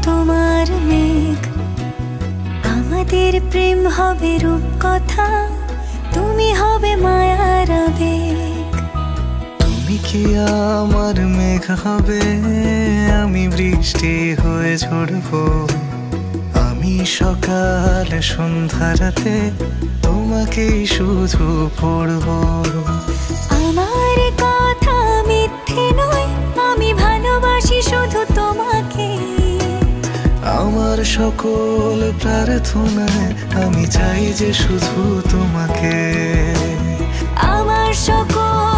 তোমার মেঘ, আমাদের প্রেম হবে রূপকথা, তুমি হবে মায়ার আবেগ। তুমি কি আমার মেঘ হবে, আমি বৃষ্টি হয়ে ঝরবো। আমি সকাল সন্ধ্যা রাতে তোমাকেই শুধু পড়বো। আমার কথা মিথ্যে নয়, আমি ভালোবাসি শুধু তোমাকে। আমার সকল প্রার্থনায় আমি চাই যে শুধু তোমাকে। আমার সকল